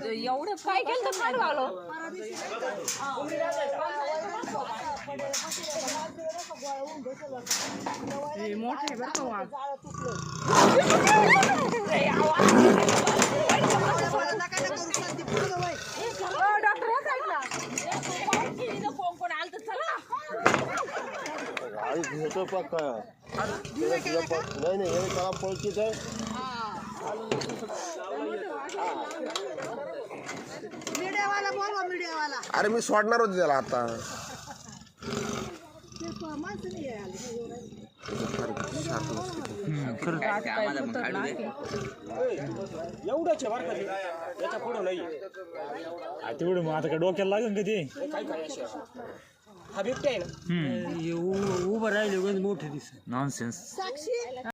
एवढं काय केलं तर आलो मोठे बरं का वाघ डॉक्टर कोण आलं तर चला घेतो पक्का नाही त्याला पळकीच आहे अरे मी सोडणार होते त्याला आता एवढंच आहे बरं का त्याच्या पुढं नाही तेवढं मग आता काय डोक्याला लागेल का ते हा बिबट्या आहे ना उभं राहिले मोठे दिसत नॉनसेन्स